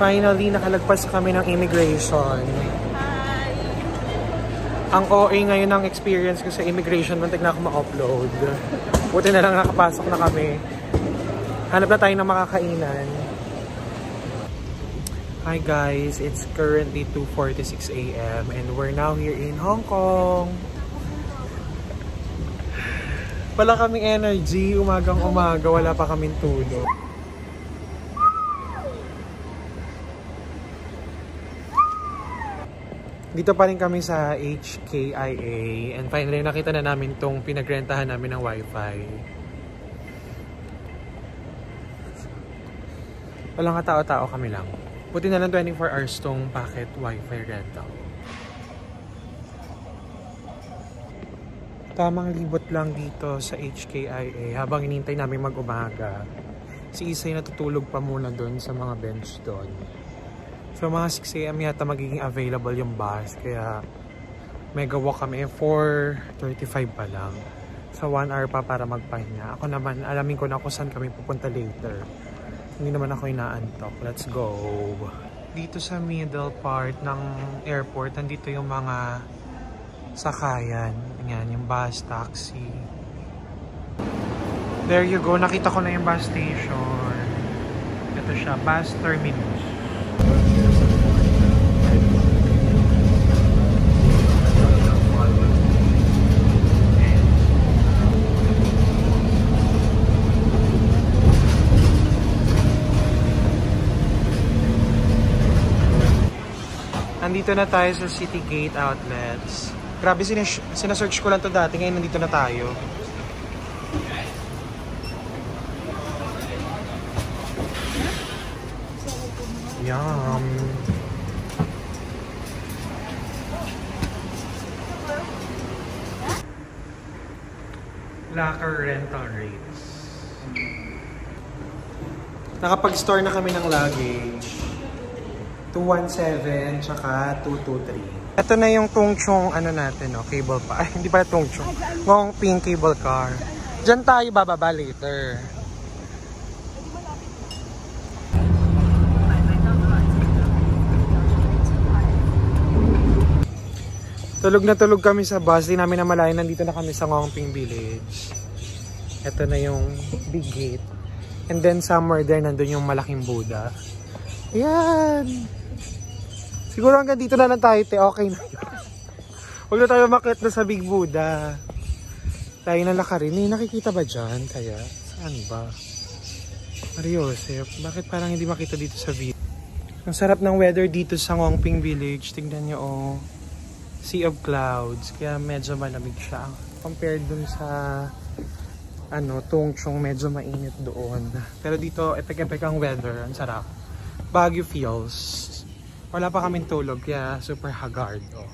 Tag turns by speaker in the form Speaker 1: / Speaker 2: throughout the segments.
Speaker 1: Finally, nakalagpas kami ng immigration.
Speaker 2: Hi!
Speaker 1: Ang OA ngayon ng experience ko sa immigration, muntik na ako ma-upload. Buti na lang nakapasok na kami. Hanap na tayo ng makakainan. Hi guys, it's currently 2:46 AM and we're now here in Hong Kong. Wala kaming energy, umagang-umaga, wala pa kaming tulog. Dito pa rin kami sa HKIA and finally nakita na namin tong pinagrentahan namin ng wifi. Walang katao-tao kami lang. Buti na lang 24 hours tong packet wifi rental. Tamang libot lang dito sa HKIA habang inintay namin mag-umaga. Si Isay natutulog pa muna doon sa mga bench doon. So mga 6 AM yata magiging available yung bus. Kaya mega walk kami. 4:35 pa lang. So 1 hour pa para magpahinga. Ako naman, alamin ko na kung saan kami pupunta later. Hindi naman ako inaantok. Let's go! Dito sa middle part ng airport, nandito yung mga sakayan. Yan, yung bus, taxi. There you go. Nakita ko na yung bus station. Ito siya, bus terminus. Nandito na tayo sa City Gate Outlets. Grabe, sinasearch ko lang to dati. Ngayon nandito na tayo. Yum! Locker rental rates. Nakapag-store na kami ng luggage. 217 tsaka 223. Ito na yung Tungchong ano natin, no, cable car. Hindi pala Tungchong. Ngong pink cable car. Diyan tayo bababa later. Tulog na tulog kami sa bus. Di namin namalayan, nandito na kami sa Ngong Ping Village. Ito na yung big gate. And then somewhere there, nandun yung malaking Buddha. Ayan! Siguro hanggang dito na lang tayo, te. Okay na yun. Huwag na tayo makit na sa Big Buddha. Tayo na lakarin. Nakikita ba dyan? Kaya, saan ba? Mariosep, bakit parang hindi makita dito sa video? Ang sarap ng weather dito sa Ngong Ping Village. Tingnan nyo, oh. Sea of clouds. Kaya medyo malamig siya. Compared dun sa Tungchong, medyo mainit doon. Pero dito, epek-epek ang weather. Ang sarap. Baguio feels. Wala pa kaming tulog, kaya super haggard. Oh.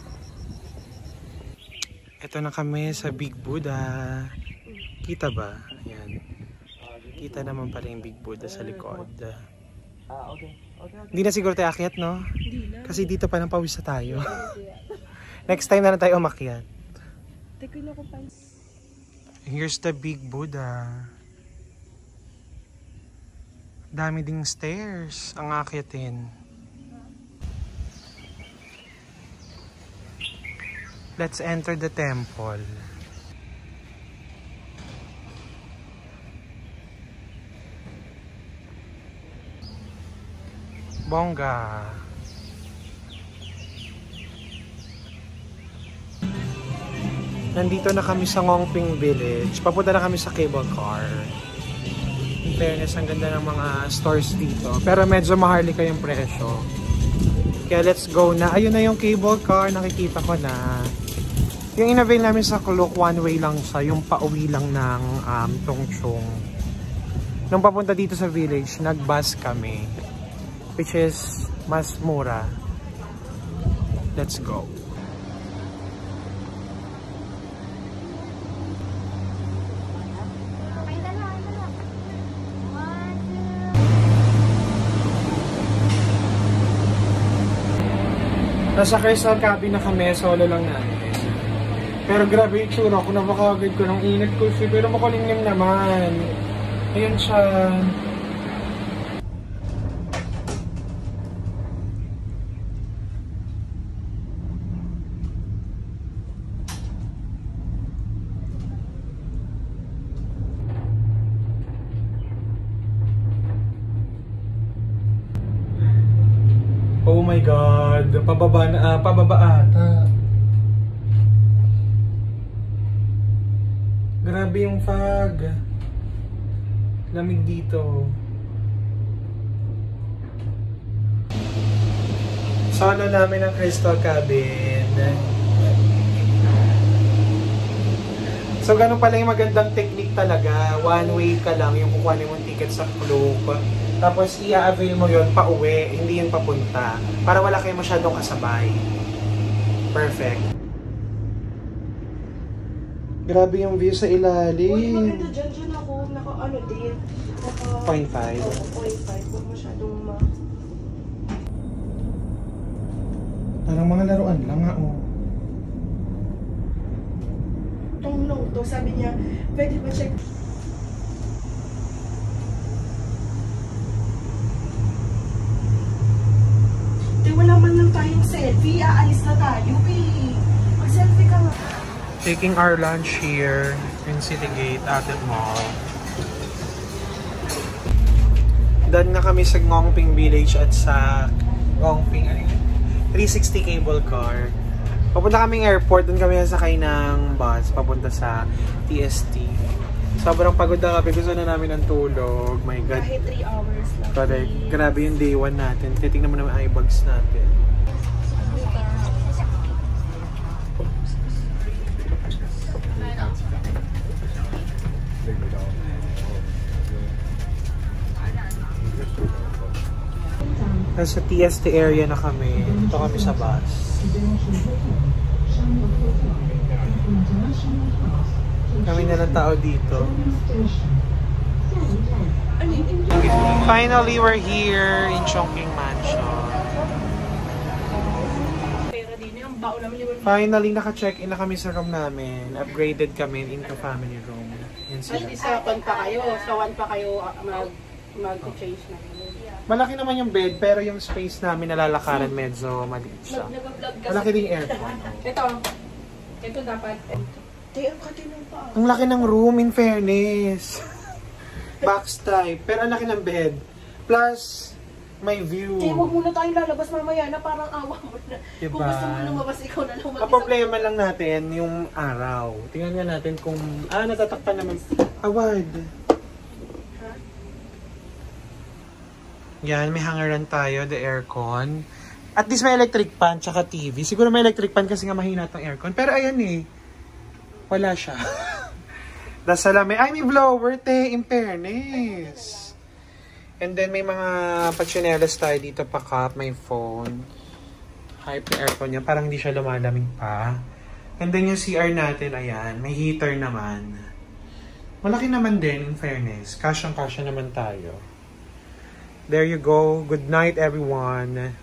Speaker 1: Ito na kami sa Big Buddha. Kita ba? Ayan. Kita naman pala yung Big Buddha sa likod.
Speaker 2: Okay.
Speaker 1: Hindi na siguro tayo akyat, no?
Speaker 2: Hindi na.
Speaker 1: Kasi dito pa nang pawis na tayo. Next time na lang tayo umakyat.
Speaker 2: Teka na ko pa.
Speaker 1: Here's the Big Buddha. Dami ding stairs ang akyatin. Let's enter the temple. Bongga. Nandito na kami sa Ngong Ping Village. Papunta na kami sa cable car. In fairness, ang ganda ng mga stores dito. Pero medyo maharlika yung presyo. Kaya let's go na. Ayun na yung cable car. Nakikita ko na. Yung in-avail namin sa Klook, one way lang siya. Yung pauwi lang ng Tungchong. Nung papunta dito sa village, nag-bus kami. Which is mas mura. Let's go. Nasa crystal cabin na kami, solo lang natin. Pero grabe yung tsura ko, napakagad ko ng init ko siya, pero makulimlim naman. Ayan siya. my God. Pababa na, pababa ata. Grabe yung fog. Lamig dito. Solo namin ang Crystal Cabin. So, ganun pala yung magandang technique talaga. One way ka lang yung kukuhanin mong ticket sa club. Tapos, i-avail mo yun pa uwi, hindi yun papunta. Para wala kayo masyadong kasabay. Perfect. Grabe yung view sa ilalim.
Speaker 2: Uy, maganda dyan ako. Naka-ano din.
Speaker 1: 0.5.
Speaker 2: Oo, 0.5. Huwag masyadong
Speaker 1: Parang mga laruan lang nga, oh.
Speaker 2: Tong to, sabi niya, pwede ba check? Di wala man lang tayong selfie, aalis na tayo eh. Mag-selfie ka nga.
Speaker 1: Taking our lunch here in Citygate Outlet Mall. Done na kami sa Ngongping Village at sa Ngongping 360 cable car. Papunta kaming airport, doon kami nasakay ng bus papunta sa TST. Sobrang pagod na kami, gusto na namin ng tulog. My God.
Speaker 2: Kahit 3 hours lang.
Speaker 1: Correct. Grabe yung day 1 natin. Titignan mo naman ang eyebags natin. Nasa TST area na kami. Ito kami sa bus. Kami na lang tao dito. Finally, we're here in Chongqing Mansion. Finally, naka-check-in na kami sa room namin. Upgraded kami into family room. Yan sila.
Speaker 3: At isa pa kayo, sa 1 pa kayo mag-change na.
Speaker 1: Malaki naman yung bed, pero yung space namin nalalakaran medyo maliit siya. Malaki din yung aircon.
Speaker 3: Ito dapat.
Speaker 1: Ang laki ng room, in fairness. Box type, pero ang laki ng bed. Plus, may view.
Speaker 2: Huwag muna tayong lalabas mamaya na parang awa mo na.
Speaker 1: Diba?
Speaker 2: Kung gusto mo lumabas, ikaw na lang mag-isa.
Speaker 1: Ang problema lang natin, yung araw. Tingnan nga natin kung, natatakpan naman. Award. Yan, may hangaran tayo, the aircon. At least may electric fan, tsaka TV. Siguro may electric fan kasi nga mahina itong aircon. Pero ayan eh, wala siya. Dasalame. Ay, may blower, te, in fairness. And then may mga patsinelas tayo dito, pa cup, may phone. Hype na aircon niya, parang hindi siya lumalamig pa. And then yung CR natin, ayan, may heater naman. Malaki naman din, in fairness. Kasyang-kasya naman tayo. There you go. Good night, everyone.